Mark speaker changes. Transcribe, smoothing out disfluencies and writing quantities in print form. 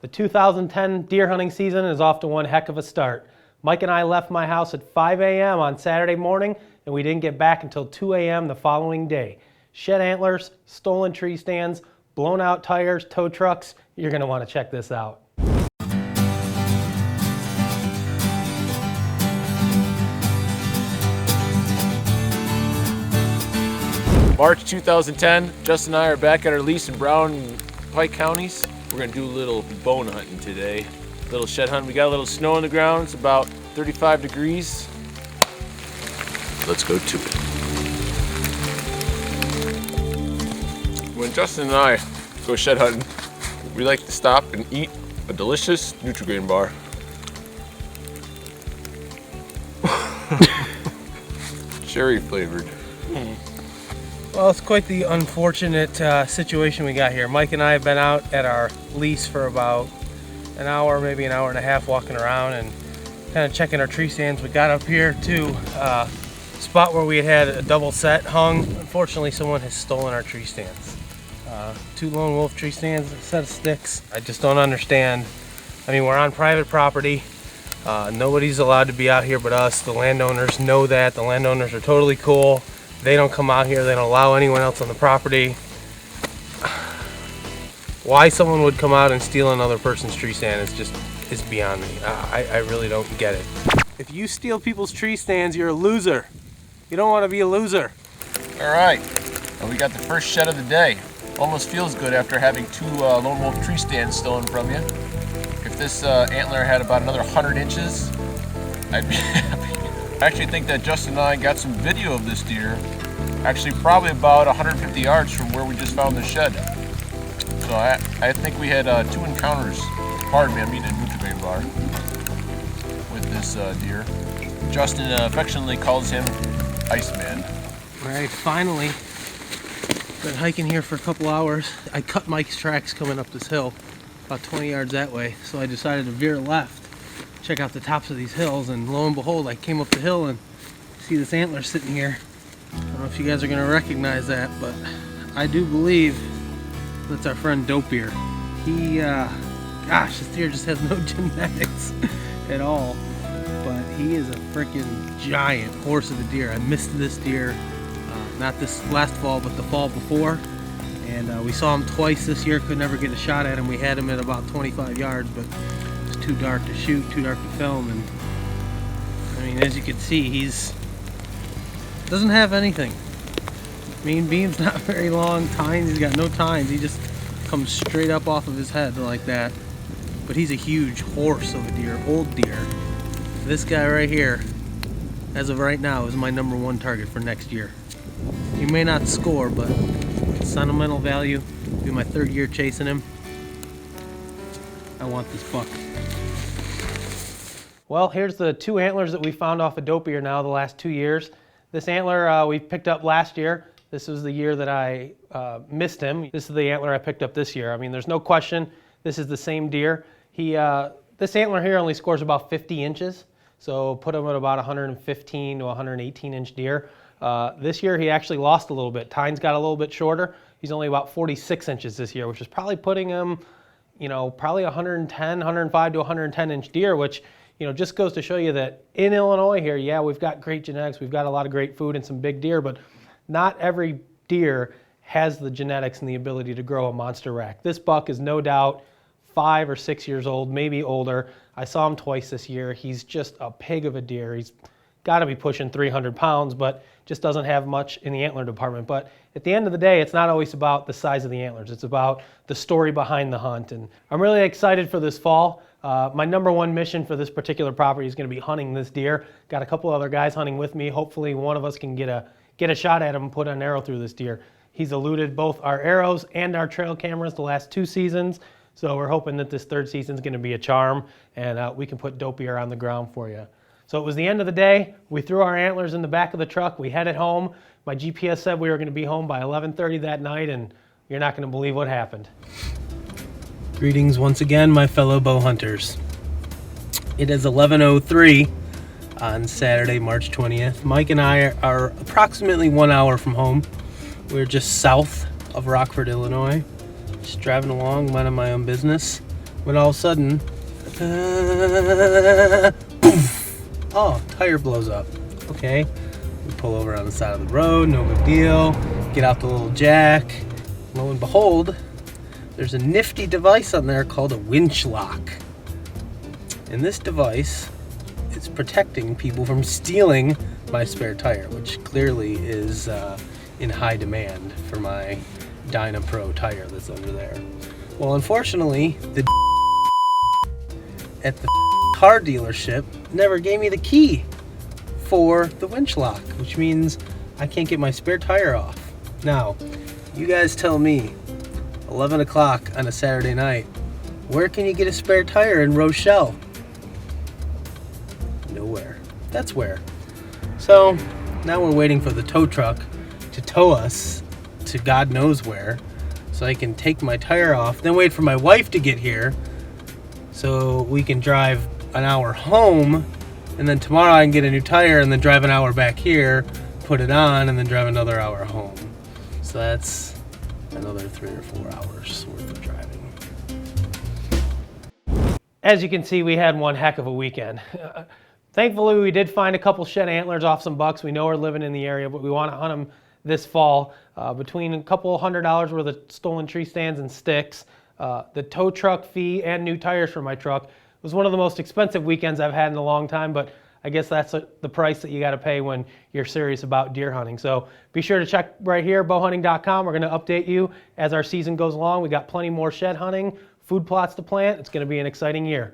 Speaker 1: The 2010 deer hunting season is off to one heck of a start. Mike and I left my house at 5 a.m. on Saturday morning, and we didn't get back until 2 a.m. the following day. Shed antlers, stolen tree stands, blown out tires, tow trucks. You're going to want to check this out.
Speaker 2: March 2010, Justin and I are back at our lease in Brown and Pike counties. We're gonna do a little bone hunting today. A little shed hunt. We got a little snow on the ground. It's about 35 degrees. Let's go to it. When Justin and I go shed hunting, we like to stop and eat a delicious Nutri-Grain bar. Cherry flavored.
Speaker 1: Well, it's quite the unfortunate situation we got here. Mike and I have been out at our lease for about an hour, maybe an hour and a half, walking around and kind of checking our tree stands. We got up here to a spot where we had a double set hung. Unfortunately, someone has stolen our tree stands. Two lone wolf tree stands, a set of sticks. I just don't understand. I mean, we're on private property. Nobody's allowed to be out here but us. The landowners know that. The landowners are totally cool. They don't come out here. They don't allow anyone else on the property. Why someone would come out and steal another person's tree stand is beyond me. I really don't get it. If you steal people's tree stands, you're a loser. You don't want to be a loser.
Speaker 2: All right, well, we got the first shed of the day. Almost feels good after having two lone wolf tree stands stolen from you. If this antler had about another 100 inches, I'd be happy. I actually think that Justin and I got some video of this deer, actually probably about 150 yards from where we just found the shed. So I think we had two encounters, pardon me, I'm eating a Nutri-Grain bar, with this deer. Justin affectionately calls him Iceman.
Speaker 1: All right, finally, been hiking here for a couple hours. I cut Mike's tracks coming up this hill, about 20 yards that way, so I decided to veer left. Check out the tops of these hills, and lo and behold, I came up the hill and see this antler sitting here. I don't know if you guys are going to recognize that, but I do believe that's our friend Dope Ear. He, gosh, this deer just has no genetics at all, but he is a freaking giant horse of a deer. I missed this deer, not this last fall, but the fall before, and we saw him twice this year. Could never get a shot at him. We had him at about 25 yards, but too dark to shoot, too dark to film, and I mean, as you can see, doesn't have anything. Mean beam's not very long, tines, he's got no tines, he just comes straight up off of his head like that. But he's a huge horse of a deer, old deer. This guy right here, as of right now, is my #1 target for next year. He may not score, but sentimental value, it'll be my 3rd year chasing him. I want this buck. Well, here's the two antlers that we found off of Dope Ear now the last 2 years. This antler we picked up last year. This was the year that I missed him. This is the antler I picked up this year. I mean, there's no question this is the same deer. This antler here only scores about 50 inches, so put him at about 115 to 118 inch deer. This year he actually lost a little bit. Tines got a little bit shorter. He's only about 46 inches this year, which is probably putting him, you know, probably 105 to 110 inch deer, which, you know, just goes to show you that in Illinois here, yeah, we've got great genetics, we've got a lot of great food and some big deer, but not every deer has the genetics and the ability to grow a monster rack. This buck is no doubt 5 or 6 years old, maybe older. I saw him twice this year. He's just a pig of a deer. He's got to be pushing 300 pounds, but just doesn't have much in the antler department. But at the end of the day, it's not always about the size of the antlers. It's about the story behind the hunt. And I'm really excited for this fall. My #1 mission for this particular property is going to be hunting this deer. Got a couple other guys hunting with me. Hopefully one of us can get a shot at him and put an arrow through this deer. He's eluded both our arrows and our trail cameras the last 2 seasons. So we're hoping that this 3rd season is going to be a charm, and we can put Dope Ear on the ground for you. So it was the end of the day. We threw our antlers in the back of the truck. We headed home. My GPS said we were going to be home by 11:30 that night, and you're not going to believe what happened. Greetings once again, my fellow bow hunters. It is 11:03 on Saturday, March 20th. Mike and I are approximately 1 hour from home. We're just south of Rockford, Illinois. Just driving along, minding my own business. when all of a sudden, poof, oh, tire blows up. Okay, we pull over on the side of the road, no big deal. Get out the little jack. Lo and behold, there's a nifty device on there called a winch lock. And this device is protecting people from stealing my spare tire, which clearly is in high demand for my Dyna Pro tire that's under there. Well, unfortunately, the at the car dealership never gave me the key for the winch lock, which means I can't get my spare tire off. Now, you guys tell me, 11 o'clock on a Saturday night, where can you get a spare tire in Rochelle? Nowhere. That's where. So now we're waiting for the tow truck to tow us to God knows where, so I can take my tire off, then wait for my wife to get here so we can drive an hour home, and then tomorrow I can get a new tire and then drive an hour back here, put it on, and then drive another hour home. So that's another 3 or 4 hours worth of driving. As you can see, we had one heck of a weekend. Thankfully, we did find a couple shed antlers off some bucks. We know we're living in the area, but we want to hunt them this fall. Between a couple $100 worth of stolen tree stands and sticks, the tow truck fee, and new tires for my truck, it was one of the most expensive weekends I've had in a long time, but I guess that's the price that you got to pay when you're serious about deer hunting. So be sure to check right here, bowhunting.com. We're going to update you as our season goes along. We got plenty more shed hunting, food plots to plant. It's going to be an exciting year.